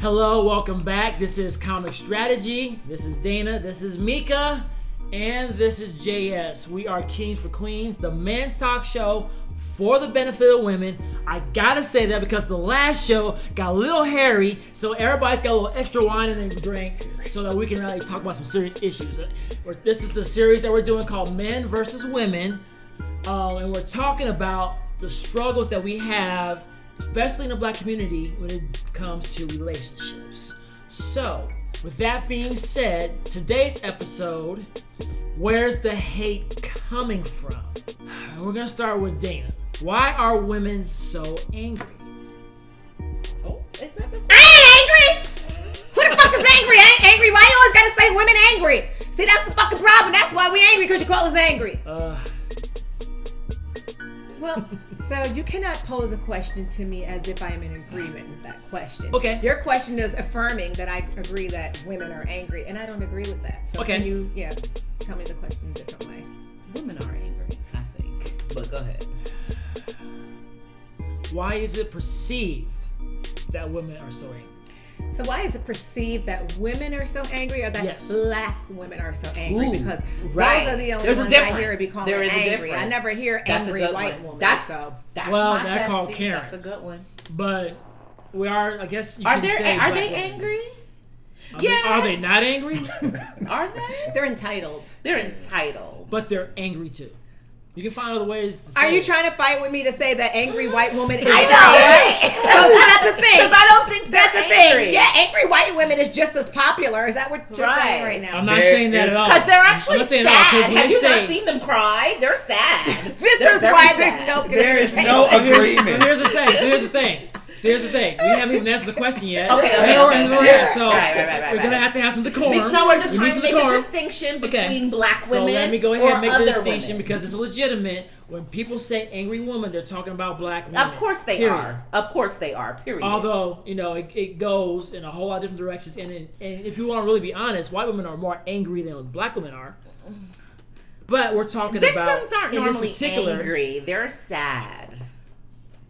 Hello, welcome back. This is Comic Strategy. This is Dana. This is Mika. And this is JS. We are Kings for Queens, the men's talk show for the benefit of women. I gotta say that because the last show got a little hairy, so everybody's got a little extra wine in their drink so that we can really talk about some serious issues. This is the series that we're doing called Men versus Women. And we're talking about the struggles that we have, especially in the black community, when it comes to relationships. So, with that being said, today's episode, where's the hate coming from? And we're gonna start with Dana. Why are women so angry? Oh, it's not the I ain't angry! Who the fuck is angry? I ain't angry. Why you always gotta say women angry? See, that's the fucking problem. That's why we angry, because you call us angry. Well, so you cannot pose a question to me as if I am in agreement with that question. Okay. Your question is affirming that I agree that women are angry, and I don't agree with that. So Okay. Can you, tell me the question a different way? women are angry, I think. But go ahead. Why is it perceived that women are so angry? So why is it perceived that women are so angry, or that Yes. black women are so angry? Ooh, because right. those are the only There's a ones I difference. hear be calling There is a angry. difference. I never hear That's a angry good white one. woman. That's Well, my they're called bestie. Karens. That's a good one. But we are, I guess you Are can say are black they women. angry? I mean, Yeah. are they not angry? Are they? They're entitled. They're entitled. But they're angry too. You can find other ways to say Are you it. trying to fight with me to say that angry white woman is I angry? know, right? So that's the thing. Because I don't think That's the they're angry. thing. Yeah, angry white women is just as popular. Is that what you're saying Right. right now? I'm not saying that at all. Because they're actually I'm not saying sad. that because when Have they you say not seen them cry? They're sad. This They're is very why sad. there's no There is no So agreement. here's the thing. We haven't even answered the question yet. Okay. So Right. we're gonna have to have some decorum. No, we're just We trying need to some make decorum. a distinction Okay. between black So women. let me go ahead and make the other distinction women. because it's legitimate. When people say angry woman, they're talking about black women. Of course they period. are. Of course they are. Period. Although, it goes in a whole lot of different directions. And if you want to really be honest, white women are more angry than black women are. But we're talking about victims aren't in this normally particular. angry. They're sad.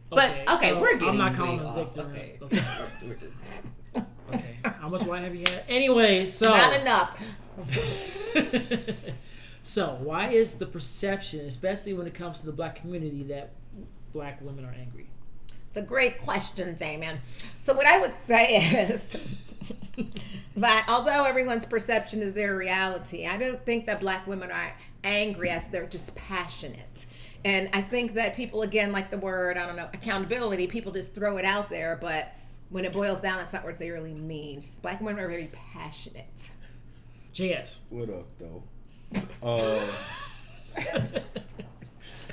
But okay, so we're getting I'm not calling way them off. victim. Okay. Okay. Okay. How much wine have you had? Anyways, so Not enough. So why is the perception, especially when it comes to the black community, that black women are angry? It's a great question, Damon. So what I would say is that although everyone's perception is their reality, I don't think that black women are angry as they're just passionate. And I think that people, again, like the word, accountability, people just throw it out there, but when it boils down, that's not what they really mean. Black women are very passionate. JS. What up, though?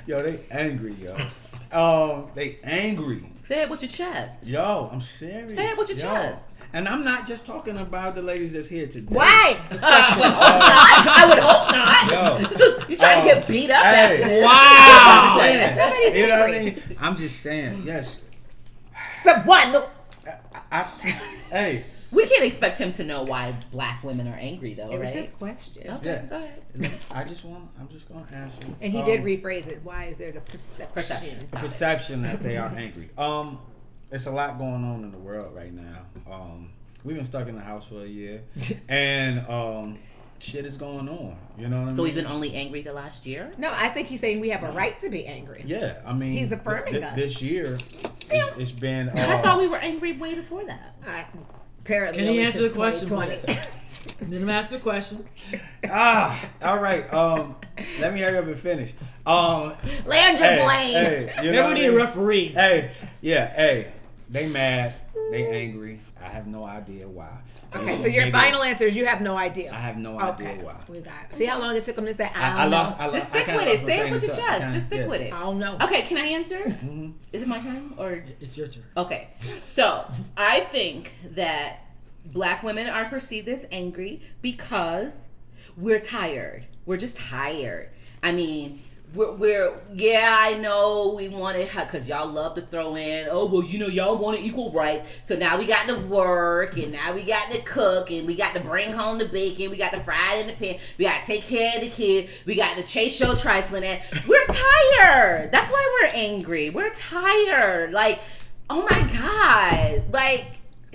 Yo, they angry, yo. They angry. Say it with your chest. Yo, I'm serious. Say it with your Yo. chest. And I'm not just talking about the ladies that's here today. Why? I would hope not. Yo. You trying to get beat up Hey. after this? Wow. Nobody's You know what I angry. mean? I'm just saying, yes. So what? No, Hey, We can't expect him to know why black women are angry, though, it was right? his question. Okay, Yeah. go ahead. I'm just gonna answer. And he did rephrase it. Why is there the perception? The perception that they are angry. It's a lot going on in the world right now. We've been stuck in the house for a year, and shit is going on. You know what I mean? So we've been only angry the last year? No, I think he's saying we have a right to be angry. Yeah, I mean, He's affirming us. This year, it's been. I thought we were angry way before that. Apparently, Can you only answer the since question, 2020. please? Let him ask the question. All right. Let me hurry up and finish. Land your blame. Hey, you Maybe know what we I need a mean? referee. Hey, they mad, they angry. I have no idea why. Okay, so your Maybe- final answer is you have no idea. I have no Okay, idea why. we got it. See how long it took him to say I don't know? lost. Just I stick kinda with lost it. my Say it train with of your thought. chest. Kinda- Just stick yeah. with it. I don't know. Okay, can I answer? Mhm. Is it my turn? Or It's your turn. okay. So I think that black women are perceived as angry because we're tired. We're just tired. I mean, we're yeah, I know we want it because y'all love to throw in, oh, well, y'all want equal rights. So now we got to work, and now we got to cook, and we got to bring home the bacon, we got to fry it in the pan, we got to take care of the kid, we got to chase your trifling at. We're tired. That's why we're angry. We're tired. Like, oh my God. Like,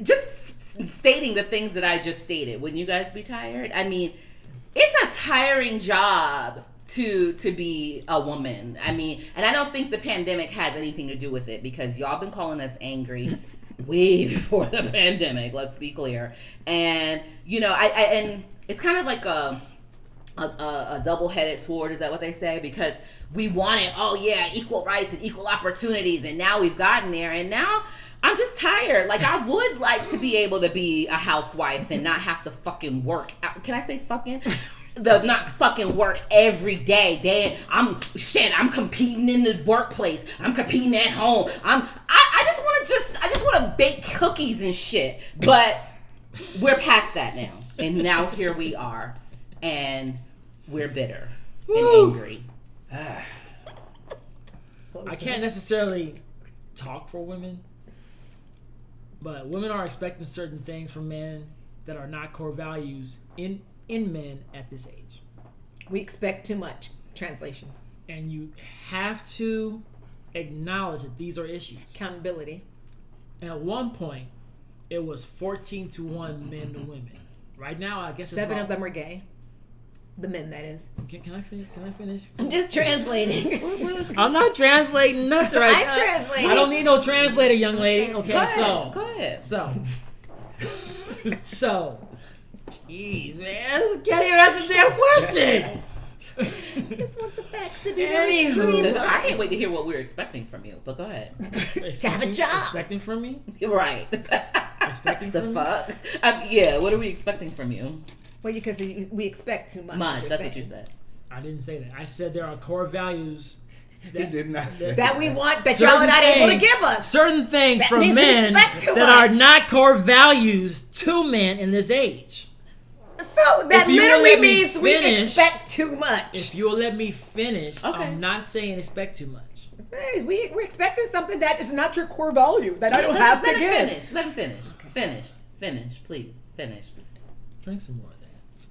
just stating the things that I just stated. Wouldn't you guys be tired? I mean, it's a tiring job to be a woman. I mean, and I don't think the pandemic has anything to do with it, because y'all been calling us angry way before the pandemic, let's be clear. And you know, I and it's kind of like a double-headed sword, is that what they say? Because we wanted, equal rights and equal opportunities, and now we've gotten there, and now I'm just tired. Like, I would like to be able to be a housewife and not have to fucking work. Can I say fucking? Not fucking work every day. I'm competing in the workplace. I'm competing at home. I just want to bake cookies and shit. But we're past that now, and now here we are, and we're bitter and angry. I can't necessarily talk for women, but women are expecting certain things from men that are not core values in men at this age. We expect too much. Translation. And you have to acknowledge that these are issues. Accountability. And at one point, it was 14-1 men to women. Right now, I guess it's 7 of them are gay. The men, that is. Can I finish? I'm just translating. I'm not translating nothing right now. I'm translating. I don't need no translator, young lady. Okay, Go ahead. So, jeez, man, can't even answer the damn question. Just want the facts to be Anywho. I can't wait to hear what we're expecting from you, but go ahead. To have a job. Expecting from me? Right. Expecting The from me? fuck? What are we expecting from you? Well, because we expect too much. That's what you said. I didn't say that. I said there are core values He did not say That we want, that certain y'all are not able to things- give us. Certain things That from means we men expect too that are much. not core values to men in this age. So that If you will literally let me means we finish- expect too much. If you'll let me finish, Okay. I'm not saying expect too much. Hey, we're expecting something that is not your core value, that I don't Let have to him give. finish. Let him finish. Finish, please. Finish. Drink some more of that.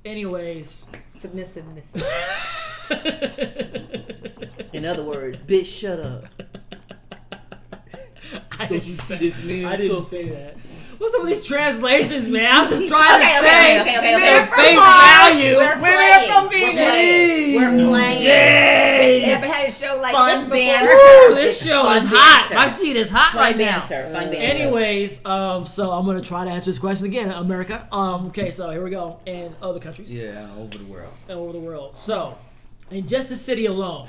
Anyways. Submissiveness. In other words, bitch, shut up. I didn't say that. What's up with these translations, man? I'm just Okay, trying to say okay. their We're face from value. Women from Venus. We're playing. Never Jeez. had a show like Fun this before. banter. Woo, this show Fun is hot. banter. My seat is hot Fun right now. banter. Fun banter. Anyways, so I'm gonna try to answer this question again, America. Okay, so here we go. In other countries, Yeah, over the world. over the world. So, in just the city alone,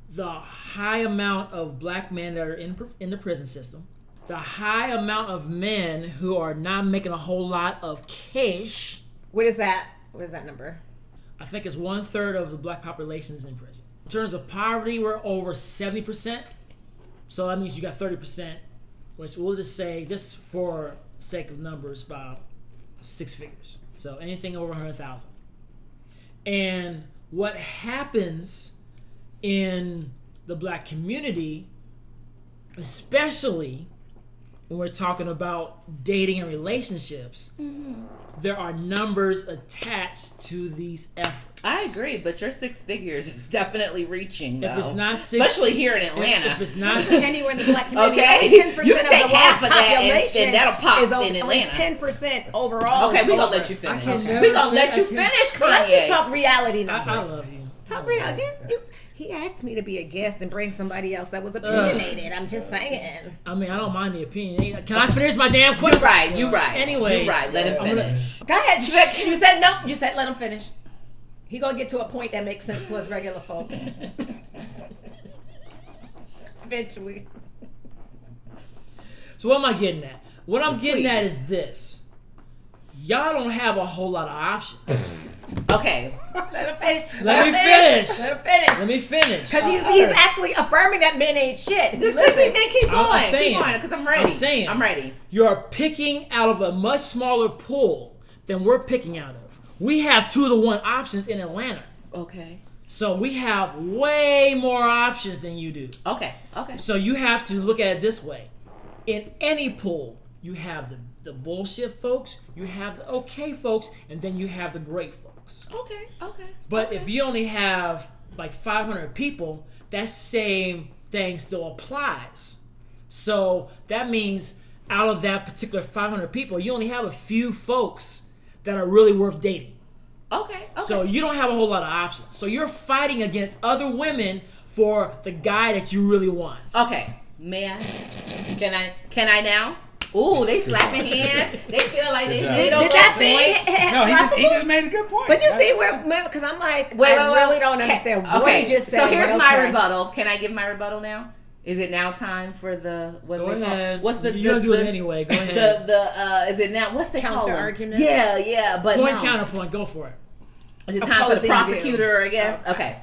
the high amount of black men that are in the prison system, the high amount of men who are not making a whole lot of cash. What is that? What is that number? I think it's 1/3 of the black population is in prison. In terms of poverty, we're over 70%. So that means you got 30%, which we'll just say, just for sake of numbers, about 6 figures. So anything over 100,000. And what happens in the black community, especially when we're talking about dating and relationships, there are numbers attached to these efforts. I agree, but your 6 figures is definitely reaching, though. If it's not six, especially here in Atlanta. if it's not, Anywhere in the black community, Okay. only 10% You of can the take world's half of that and population that'll pop is in only Atlanta. 10% overall. Okay, is we're gonna over. let you finish. can never We're gonna let fin- you I can- finish, Kanye. But let's just talk reality I numbers. love you. Talk reality. He asked me to be a guest and bring somebody else that was opinionated. I'm just saying. I mean, I don't mind the opinion. Can I finish my damn question? You're right. Anyways, You're right. Let him I'm gonna- finish. Go ahead. You said no. You said let him finish. He gonna get to a point that makes sense to us regular folk. Eventually. So what am I getting at? What I'm getting at is this. Y'all don't have a whole lot of options. Okay. Let him finish. Let me finish. Let him finish. Let me finish. Because he's actually affirming that men ain't shit. Just Listen. keep going. I'm saying. Keep going, because I'm ready. I'm saying. I'm ready. You're picking out of a much smaller pool than we're picking out of. We have 2-to-1 options in Atlanta. Okay. So we have way more options than you do. Okay. So you have to look at it this way. In any pool, you have the bullshit folks, you have the okay folks, and then you have the great folks. Okay. But if you only have like 500 people, that same thing still applies. So that means out of that particular 500 people, you only have a few folks that are really worth dating. Okay. So you don't have a whole lot of options. So you're fighting against other women for the guy that you really want. Okay. May I? Can I now? Ooh, they slapping hands. They feel like they Good made job. a Did that point. thing? No, he just made a good point. But you see where, because I'm like, I really don't understand what he just said. So here's but my okay. rebuttal. Can I give my rebuttal now? Is it now time for the what Go they call? ahead. What's the You're gonna do it anyway. Go ahead. Is it now? What's the Counter argument? Yeah, but Point, no. counterpoint. Go for it. Is it time for the Opposing prosecutor? I guess. Oh. Okay.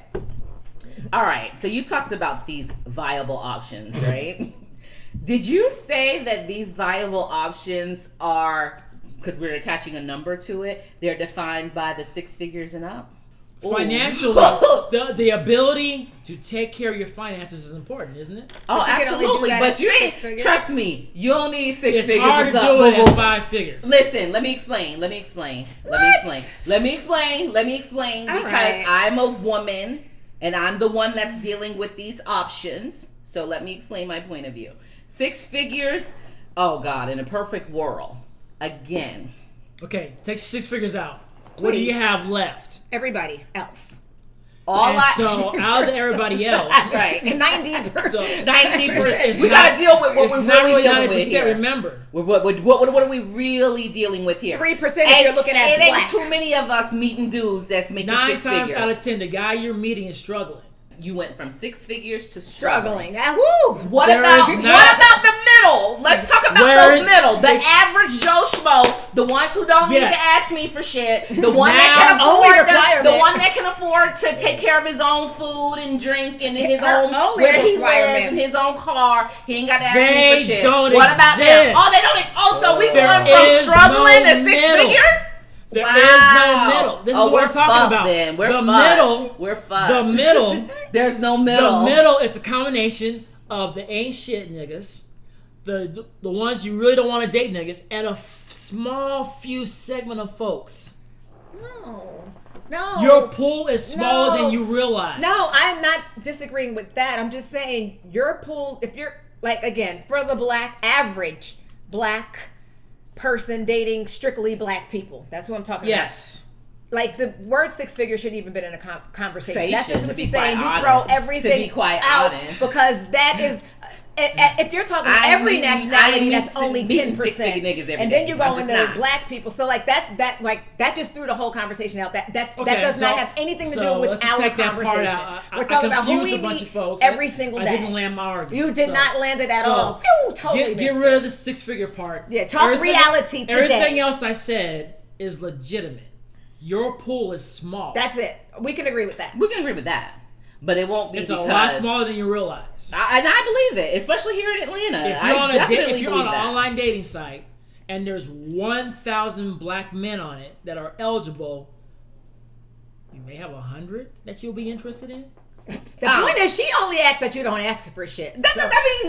All right. So you talked about these viable options, right? Did you say that these viable options are, because we're attaching a number to it, they're defined by the 6 figures and up? Ooh. Financially, the ability to take care of your finances is important, isn't it? Oh, But you can only do absolutely. that But at you 6 ain't, figures. trust me, you don't need 6 It's figures. hard to and up. do it Boo, boo. at 5 figures. Listen, let me explain. Let me explain. All Because right. I'm a woman and I'm the one that's dealing with these options. So let me explain my point of view. 6 figures, oh God, in a perfect world. Again. Okay, take 6 figures out. What do you Please. have left? Everybody else. So out of everybody else, Right. 90%. so 90%. We gotta deal with what it's we're not really really dealing with 90%. here. Remember, What are we really dealing with here? 3% if you're looking at it ain't black. too many of us meeting dudes that's making 9 6 times figures. out of 10, the guy you're meeting is struggling. You went from 6 figures to struggling. Struggling. Woo! What There about is what not- about the middle? Let's talk about Where those is- middle. The average Joe Schmo, the ones who don't need Yes. to ask me for shit, the one Now- that can Only afford the requirement. one that can afford to take care of his own food and drink and his Her own only where he requirement. lives and his own car. He ain't got to ask me They for shit. don't What about them? exist. Oh, they don't. Oh, so we There going from is struggling no to 6 middle. figures? There is Wow. no middle. This Oh, is what we're I'm talking fucked about. then. We're the fucked. middle, We're fucked. the middle, There's no middle. the middle is the combination of the ain't shit niggas, the ones you really don't want to date niggas, and a small few segment of folks. No. Your pool is smaller No. than you realize. No, I'm not disagreeing with that. I'm just saying your pool, if you're, like, again, for the average black person dating strictly black people. That's what I'm talking Yes. about. Like, the word 6 figures shouldn't even been in a conversation. That's just To what be she's saying. You quite throw honest. To everything be quite out honest. because that is... If you're talking I every mean, nationality, I that's mean, only meeting 10%, six-figure niggas every and then day. you I'm go just into not. black people. So like that just threw the whole conversation out. That Okay, does so- not have anything to so do with let's just our take that part conversation. out. We're talking about who confused we a bunch meet of folks. every single day. I didn't land my argument. You did So- not land it at so, all. Phew, totally Get missed rid it. of the 6-figure part. Yeah, talk reality today. Everything else I said is legitimate. Your pool is small. That's it. We can agree with that. We can agree with that, but it won't be. It's a because lot smaller than you realize. and I believe it, especially here in Atlanta. If you're I on definitely if you're on believe an that. online dating site and there's 1,000 black men on it that are eligible, you may have 100 that you'll be interested in. The point is, she only asks that you don't ask for shit. I mean,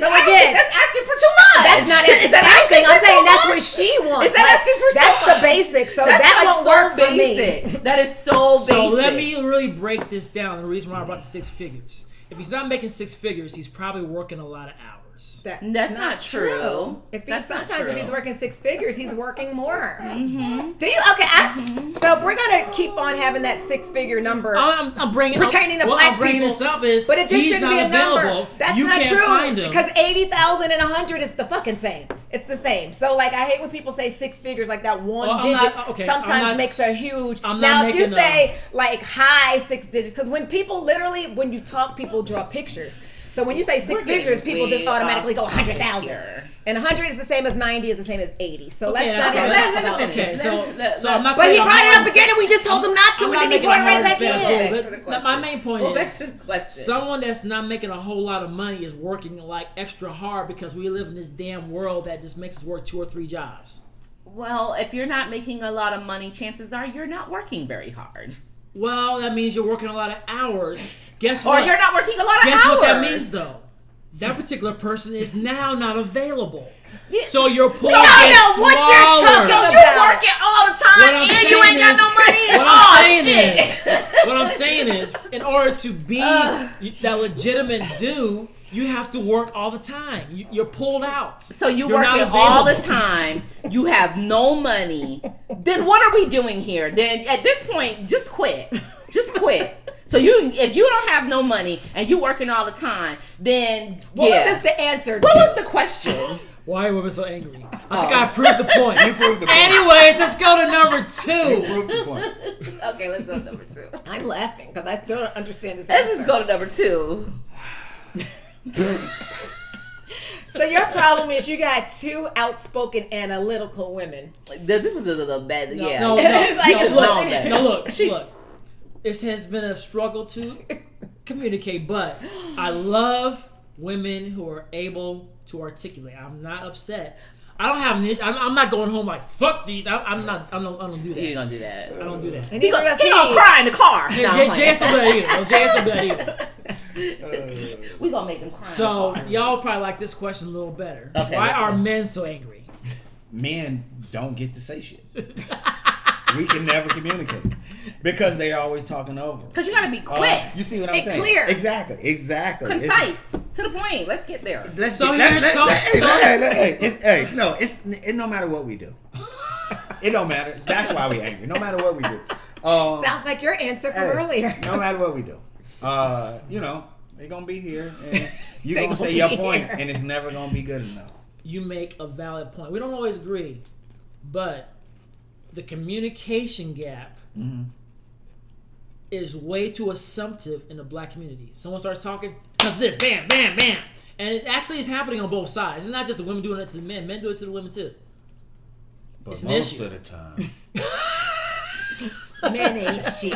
so I don't again, think that's asking for too much. that's not Is asking that for anything. asking for I'm saying so that's much? what she wants. Is that Like, asking for so that's much? the basic. So That's that like won't so work for me. basic. That is so basic. So let me really break this down. The reason why I brought the 6 figures. If he's not making 6 figures, he's probably working a lot of hours. That's not true. If he, That's not sometimes if true. he's working 6 figures, he's working more. Mm-hmm. Do you? Okay. So if we're gonna keep on having that 6-figure number, I'm bringing pertaining to what black I'm bringing people, this up is but it just he's shouldn't not be a available. number. That's you not can't true. find him. Because 80,000 and 100 is the fucking same. It's the same. So like I hate when people say 6 figures, like that one Well, I'm digit not- okay, sometimes I'm not- makes a huge. I'm not Now if you making say like high 6 digits, because when people literally when you talk, people draw pictures. So when you say 6 We're getting figures, people just way automatically go off topic 100,000. here. And 100 is the same as 90 is the same as 80. So Okay, let's that's not even fine. talk Let about me it. finish. Okay, so Let- I'm not But saying he I'm brought it hard- up again and we just told him not to, I'm and not then he making brought a it right hard back and fast in. rule, Back to the but question. my main point Well, back is to the question. someone that's not making a whole lot of money is working like extra hard because we live in this damn world that just makes us work 2 or 3 jobs. Well, if you're not making a lot of money, chances are you're not working very hard. Well, that means you're working a lot of hours. Guess Or what? you're not working a lot of Guess hours. what that means though? That particular person is now not available. Yeah. So your pool I gets know what you're smaller. talking So about. you're working all the time What I'm and you saying ain't got is- no money? What Oh, I'm saying shit. is, what I'm saying is, in order to be that legitimate dude, You have to work all the time. You're pulled out. So you're not working all the available. time. You have no money. Then what are we doing here? Then at this point, just quit. Just quit. So if you don't have no money and you working all the time, then What was this the answer to? What was the question? Why are women so angry? I think I proved the point. You proved the point. Anyways, let's go to number You 2. proved the point. Okay, let's go to number 2. I'm laughing because I still don't understand this. Let's just answer. go to number 2. So your problem is you got 2 outspoken analytical women. This is a little bad. No, Yeah. no, It's like no, it's look, long bad. no, look. It has been a struggle to communicate, but I love women who are able to articulate. I'm not upset. I don't have an issue. I'm not going home like fuck these. I don't do that. You ain't gonna do that. I don't do that. And He neither gonna, does he gonna cry in the car. Hey, No, I'm playing. JS don't do that either. No, JS don't do that either. We gonna make him cry. So in the car. y'all probably like this question a little better. Okay, Why let's are go. men so angry? Men don't get to say shit. We can never communicate because they always talking over. Cause you gotta be quick, You see what I'm It's saying? clear. Exactly. concise, to the point. Let's get there. Let's So get- here- let- so- let- so- it no matter what we do. It don't matter. That's why we angry. No matter what we do. Sounds like your answer from Hey, earlier. No matter what we do. They're gonna be here and you're They gonna say gonna your be point here. and it's never gonna be good enough. You make a valid point. We don't always agree, but the communication gap Mm-hmm. is way too assumptive in the black community. Someone starts talking, because this, bam, bam, bam. And it actually is happening on both sides. It's not just the women doing it to the men. Men do it to the women too. But It's an most issue. of the time. Men ain't shit.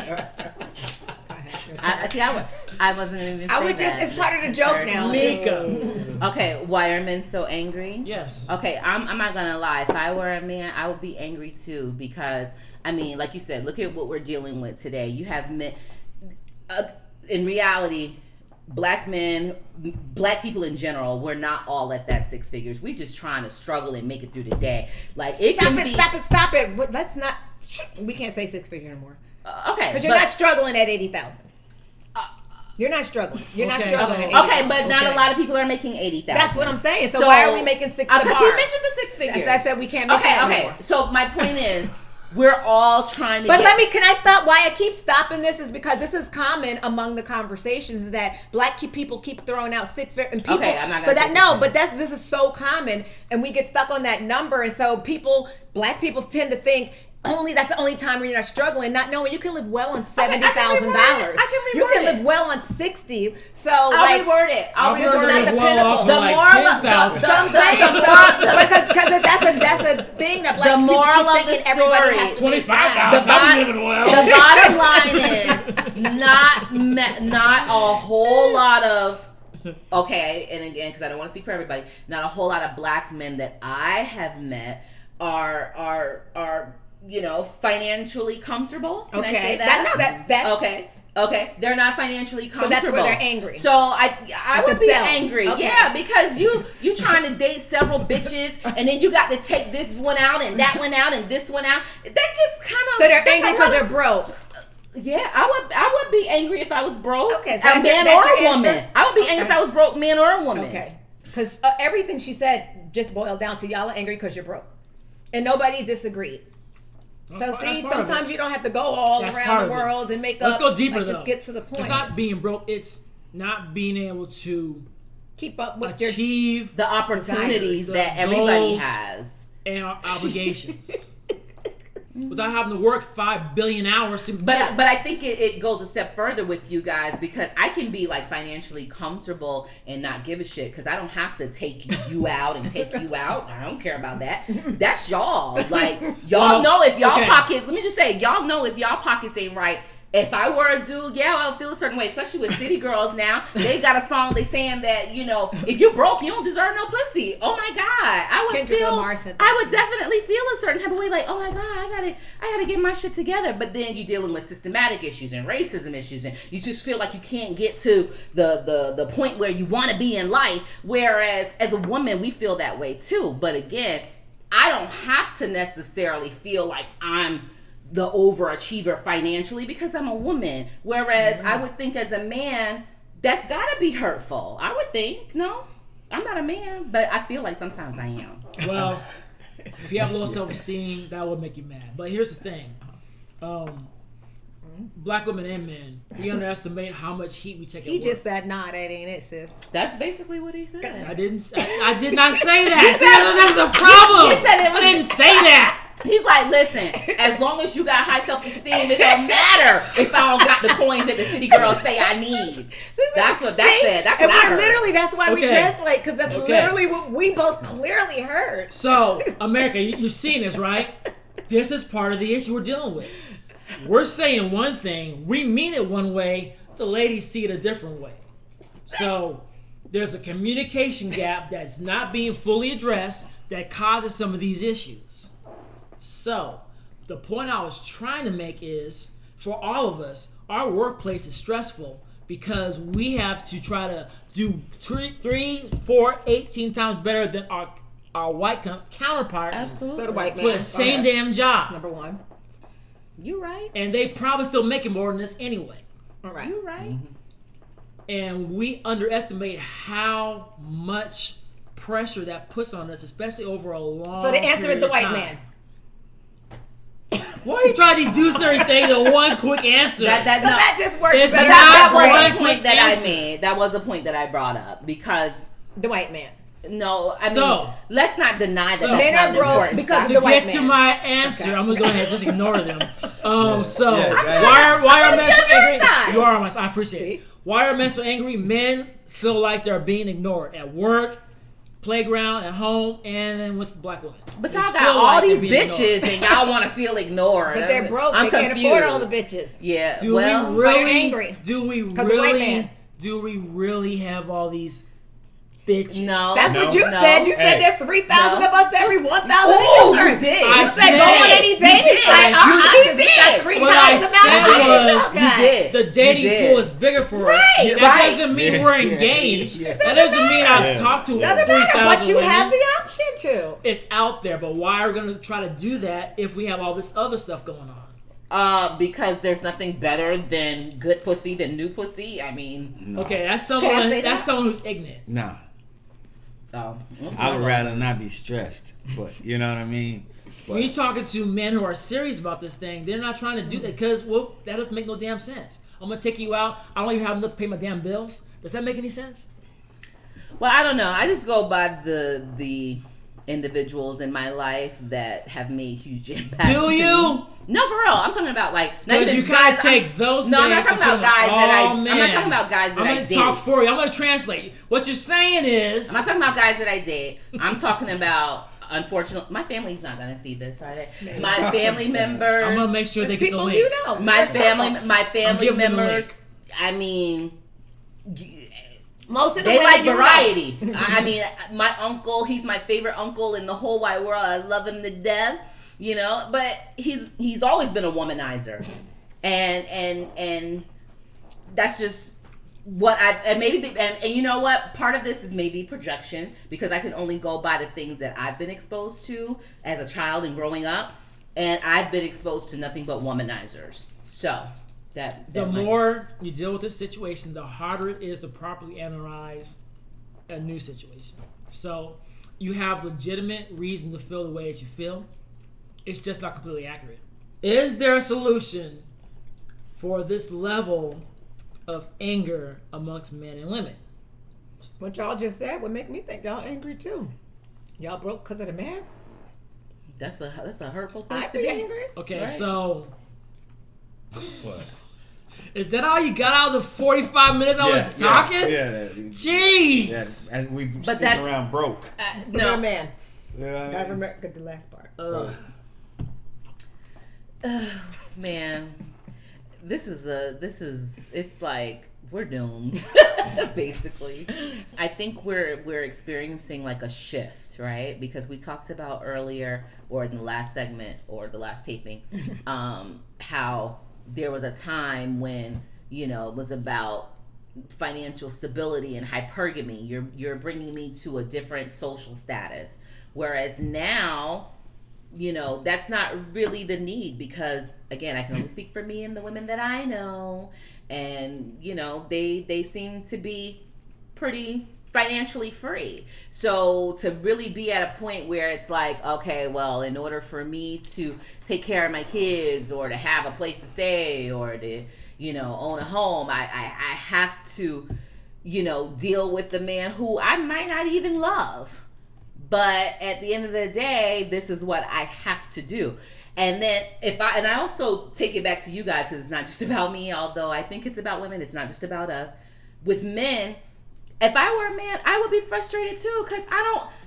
I wasn't even. I say would just, that. it's part of the joke now. Mika. Okay, why are men so angry? Yes. Okay, I'm not gonna lie. If I were a man, I would be angry too because I mean, like you said, look at what we're dealing with today. You have men. In reality, black men, black people in general, we're not all at that 6 figures. We just trying to struggle and make it through the day. Like it Stop can it, be. stop it. But let's not, we can't say 6 figure anymore. Okay, Because you're but- not struggling at 80,000. You're not struggling. You're not Okay, struggling so- at 80,000. Okay, but not Okay. a lot of people are making 80,000. That's what I'm saying. So why are we making 6 the Because bar? you mentioned the 6 figures. That's- I said we can't mention Okay, it okay. anymore. So my point is, we're all trying to. But get, can I stop? Why I keep stopping this is because this is common among the conversations is that black people keep throwing out 6 figures and people. Okay, I'm not so gonna that say no, 6 but this is so common and we get stuck on that number and so black people tend to think that's the only time when you're not struggling, not knowing you can live well on $70,000. I can You can reword it. live well on 60. So I'll like. reword it. I'll I've this is heard reword not it it. the well pinnacle. off of The like moral of 10,000. So I'm saying, because that's a thing that black The people moral keep of the thinking everybody story. has to be 25,000. fat. I'm living well. The bottom line is not a whole lot of okay, and again, because I don't want to speak for everybody, not a whole lot of black men that I have met are financially comfortable. Can I Okay, say that? that's Okay, they're not financially So comfortable. that's where they're angry. So I At would be themselves. angry, Okay. yeah, because you trying to date several bitches, and then you got to take this one out and that one out and this one out. That gets kind of So they're that's angry a because little- they're broke. Yeah, I would be angry if I was broke. Okay, so a that's man your- or that's a your woman. answer? I would be angry if I was broke, man or a woman. Okay, because everything she said just boiled down to y'all are angry because you're broke, and nobody disagreed. So That's see, part of it. sometimes you don't have to go all That's around part the of it. world and make Let's up. go deeper like, though. Just get to the point. It's not being broke. It's not being able to Keep up with your. achieve The opportunities Desires, that the everybody goals. has. and our obligations without having to work 5 billion hours to. But I think it goes a step further with you guys because I can be like financially comfortable and not give a shit because I don't have to take you out and take you out. I don't care about that. That's y'all. Like y'all Well, know if y'all okay. pockets. Let me just say, y'all know if y'all pockets ain't right. If I were a dude, yeah, I'll feel a certain way. Especially with city girls now, they got a song they saying that if you broke, you don't deserve no pussy. Oh my god, I would Kendrick feel. Lamar said that. I would definitely feel a certain type of way, like, oh my god, I gotta get my shit together. But then you're dealing with systematic issues and racism issues, and you just feel like you can't get to the point where you want to be in life. Whereas as a woman, we feel that way too. But again, I don't have to necessarily feel like I'm the overachiever financially because I'm a woman. Whereas I would think as a man, That's gotta be hurtful. I would think. No, I'm not a man, but I feel like sometimes I am. Well, if you have low self-esteem, that would make you mad. But here's the thing. Black women and men, we underestimate how much heat we take at He work. just said, nah, that ain't it, sis. That's basically what he said. I did not say that. See, that's the problem. He said it was- I didn't say that. He's like, listen, as long as you got high self-esteem, it don't matter if I don't got the coins that the city girls say I need. That's what that said. That's what and I we're heard. literally, that's why we Okay. translate, because that's Okay. literally what we both clearly heard. So, America, you're seeing this, right? This is part of the issue we're dealing with. We're saying one thing, we mean it one way, the ladies see it a different way. So, there's a communication gap that's not being fully addressed that causes some of these issues. So, the point I was trying to make is, for all of us, our workplace is stressful because we have to try to do 3, 4, 18 times better than our white counterparts Absolutely. So the white man. for the same Okay. damn job. Number one. You right. And they probably still making more than this anyway. All right. You right. And we underestimate how much pressure that puts on us, especially over a long So the answer is period the of white time. man. Why are you trying to deduce everything to one quick answer? That Because no. that just works It's better. not That was one the quick point that answer. I made. That was a point that I brought up because The white man. no, I mean, So- let's not deny that so- that's Men not are an broke important because factor. to the white get to man. my answer, Okay. I'm gonna go ahead and just ignore them. So Yeah, why are I'm men so on your angry? side. You are on my side. I appreciate it. Why are men so angry? Men feel like they're being ignored at work, playground, at home, and then with black women. But They y'all got feel all like these they're being bitches ignored. and y'all want to feel ignored. But they're broke. I'm They can't confused. afford all the bitches. Yeah. Do well, we why they're really? angry. Do we 'Cause the white really? man. Do we really have all these bitches? no. That's No. what you No. said. You said Hey. there's 3,000 No. of us every 1,000 Ooh, of you yours. did. I You said go said- on any You dating did. site. Our You options is did. got 3 What I times the said amount of was- y'all You got. did. The dating You did. pool is bigger for us. Right, That right. doesn't mean Yeah, we're yeah, engaged. yeah. That doesn't mean I've Yeah. talked to Doesn't 3,000 matter, but you women. have the option to. It's out there, but why are we going to try to do that if we have all this other stuff going on? Because there's nothing better than good pussy than new pussy. I mean, No. Okay, that's Can I someone. say That's that? someone who's ignorant. Nah. oh, I would rather not be stressed, but you know what I mean? When you're talking to men who are serious about this thing, they're not trying to do that because that doesn't make no damn sense. I'm gonna take you out. I don't even have enough to pay my damn bills. Does that make any sense? Well, I don't know. I just go by the individuals in my life that have made huge impacts. Do you? No, for real. I'm talking about like not Because even you gotta guys- take those. No, I'm not things talking and about put them- guys that I. Oh, I'm man. not talking about guys that I'm I gonna date. talk for you. I'm gonna translate. What you're saying is. I'm not talking about guys that I date. I'm talking about. Unfortunately, my family's not gonna see this, are they? My family members. I'm gonna make sure There's they get the people link. you know. My Your family, circle. my I'm family giving them the members. link. I mean, Most of the they women like you know. variety. I mean, my uncle, he's my favorite uncle in the whole wide world. I love him to death, you know. But he's always been a womanizer, and that's just what I and maybe and you know what, part of this is maybe projection because I can only go by the things that I've been exposed to as a child and growing up, and I've been exposed to nothing but womanizers. So that The might- more you deal with this situation, the harder it is to properly analyze a new situation. So you have legitimate reason to feel the way that you feel. It's just not completely accurate. Is there a solution for this level of anger amongst men and women? What y'all just said would make me think y'all angry too. Y'all broke because of the man? that's a hurtful place I'd to be be. angry. Okay, Right. so What? is that all you got out of the 45 minutes I was talking? Yeah. Jeez! And we But sitting that's- around broke. No. You're a man. You know what I Gotta mean? remember get the last part. Man, it's like we're doomed basically. I think we're experiencing like a shift, right? Because we talked about earlier or in the last segment or the last taping how there was a time when, you know, it was about financial stability and hypergamy. You're bringing me to a different social status, whereas now that's not really the need, because again, I can only speak for me and the women that I know, and they seem to be pretty financially free. So to really be at a point where it's like, okay, well, in order for me to take care of my kids or to have a place to stay or to own a home, I have to deal with the man who I might not even love. But at the end of the day, this is what I have to do. And then I also take it back to you guys, because it's not just about me, although I think it's about women. It's not just about us. With men, if I were a man, I would be frustrated too, because I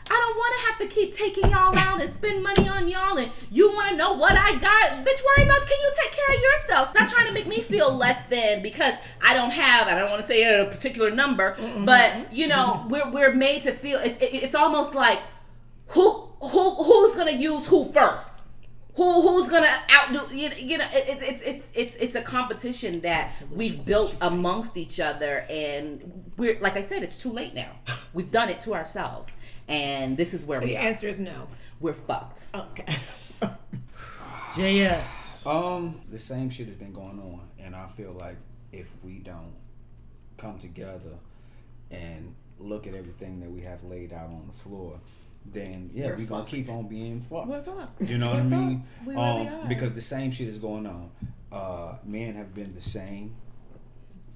don't want to have to keep taking y'all out and spend money on y'all, and you want to know what I got. Bitch, worry about, can you take care of yourself? Stop trying to make me feel less than because I don't want to say a particular number, but we're made to feel, it's almost like who's gonna use who first? Who's gonna outdo? It's a competition that we've built amongst each other, and we're, like I said, it's too late now. We've done it to ourselves, and this is where we are. The answer is no. We're fucked. Okay. JS. The same shit has been going on, and I feel like if we don't come together and look at everything that we have laid out on the floor, then we're gonna keep on being fucked. We're fucked. You know what I mean? We really are. Because the same shit is going on. Men have been the same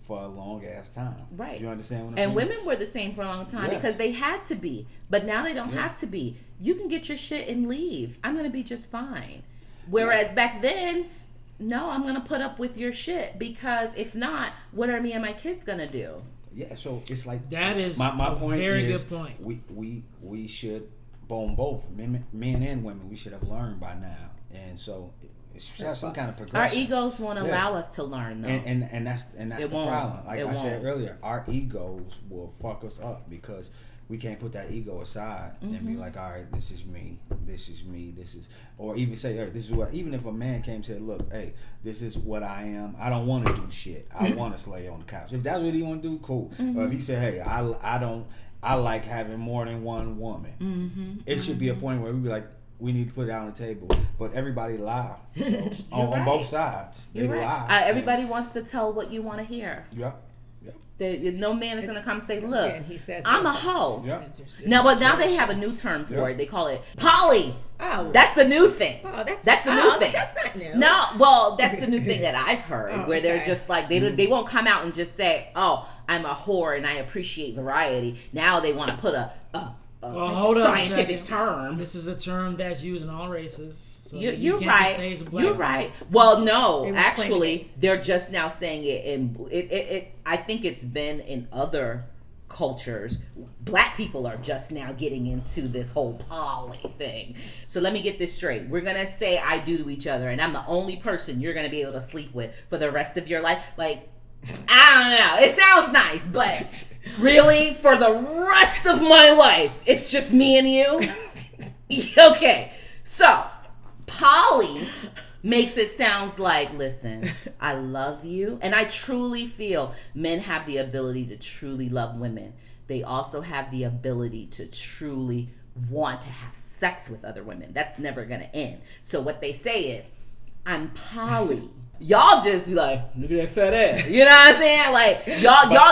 for a long ass time. Right. You understand what I'm And saying? women were the same for a long time, Yes. because they had to be. But now they don't have to be. You can get your shit and leave. I'm going to be just fine. Whereas back then, no, I'm going to put up with your shit, because if not, what are me and my kids going to do? Yeah, so it's like That is my a point very is, good point. We should, both men and women, we should have learned by now, and so it's some kind of Our progression. egos won't allow us to learn, though. And that's the won't. problem. Like It I said won't. earlier, our egos will fuck us up, because we can't put that ego aside and be like, all right, this is me, or even say, hey, this is what. Even if a man came and said, look, hey, this is what I am. I don't want to do shit. I want to slay on the couch. If that's what he want to do, cool. Or if he said, hey, I like having more than one woman. It should be a point where we be like, we need to put it on the table. But everybody lie. So, on both sides. They lie. Everybody wants to tell what you want to hear. Yep. No man is going to come and say, look, Again, he says I'm no. a hoe. Yep. Now they have a new term for it. They call it poly. Oh, That's a new thing. oh, That's the new thing. That's not new. No, well, that's the new thing that I've heard, Oh, where they're okay. just like, they won't come out and just say, oh, I'm a whore and I appreciate variety. Now they want to put a hold up a scientific second. term. This is a term that's used in all races. So You're can't right. just say it's a black You're thing. right. Well, no, They were actually, they're just now saying it in it. I think it's been in other cultures. Black people are just now getting into this whole poly thing. So let me get this straight. We're gonna say I do to each other, and I'm the only person you're gonna be able to sleep with for the rest of your life. Like, I don't know. It sounds nice, but really, for the rest of my life, it's just me and you. Okay, so poly makes it sounds like, listen, I love you, and I truly feel men have the ability to truly love women. They also have the ability to truly want to have sex with other women. That's never gonna end. So what they say is, I'm poly. Y'all just be like, look at that fat ass. You know what I'm saying? Like,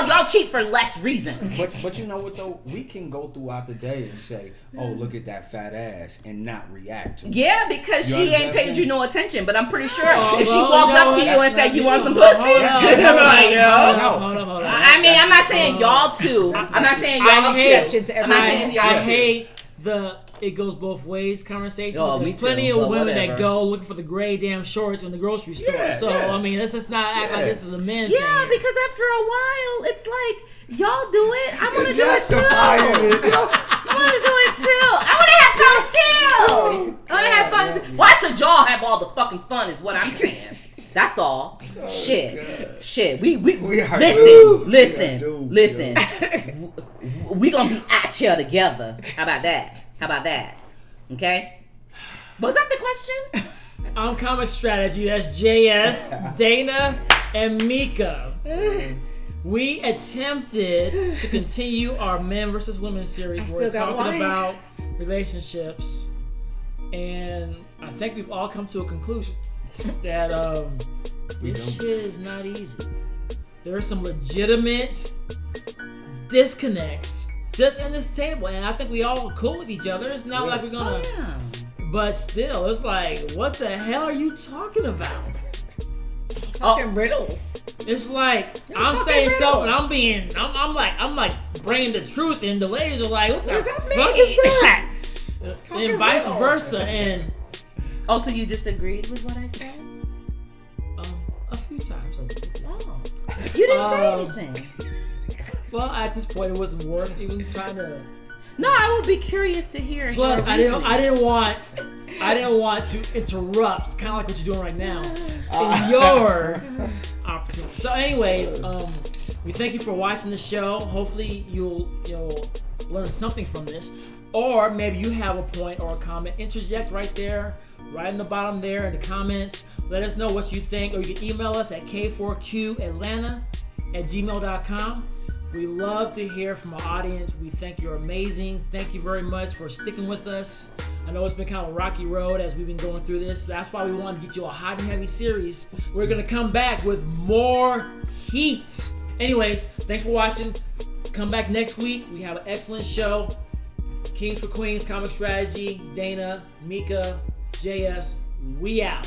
y'all cheat for less reason. But you know what though? We can go throughout the day and say, "Oh, look at that fat ass," and not react to it. Yeah, because You she ain't understand? paid you no attention. But I'm pretty sure Oh, if she well, walked no, up to you and that's said, "You not want some you. pussy?" Hold on, I'm like, yo. Hold on. I mean, I'm not saying y'all two. I'm not saying y'all I hate- two. I'm not saying y'all I two. hate the it goes both ways conversation. Oh, There's me plenty too, of but women that whatever. go looking for the gray damn shorts in the grocery store. Yeah, So yeah. I mean, let's just not act like this is a men Yeah, thing. because after a while, it's like y'all do it. I want to do it too. Justifying it. I want to do it too. I want to have fun too. I want to have fun too. Why should y'all have all the fucking fun? Is what I'm saying. That's all. Shit. We are listen. doomed, Listen. We gonna be at you together. How about that? Okay. Was that the question? On Comic Strategy, that's JS, Dana, and Mika. We attempted to continue our men versus women series where we're still got talking one. about relationships, and I think we've all come to a conclusion that this shit is not easy. There are some legitimate disconnects just in this table, and I think we all are cool with each other. It's not like we're gonna, but still, it's like, what the hell are you talking about? Talking riddles. It's like I'm talking saying something, riddles. I'm like bringing the truth, and the ladies are like, what the What does that fuck mean? is that? Talking And vice riddles. versa, and Also, you disagreed with what I said? a few times. Oh. You didn't say anything. Well, at this point, it wasn't worth even trying to. No, I would be curious to hear. Plus, your I didn't reasoning. want to interrupt, kind of like what you're doing right now, in your opportunity. So, anyways, we thank you for watching the show. Hopefully, you'll learn something from this, or maybe you have a point or a comment. Interject right there, right in the bottom there in the comments. Let us know what you think, or you can email us at k4qatlanta@gmail.com. We love to hear from our audience. We think you're amazing. Thank you very much for sticking with us. I know it's been kind of a rocky road as we've been going through this. That's why we wanted to get you a hot and heavy series. We're going to come back with more heat. Anyways, thanks for watching. Come back next week. We have an excellent show. Kings for Queens, Comic Strategy, Dana, Mika, JS, we out.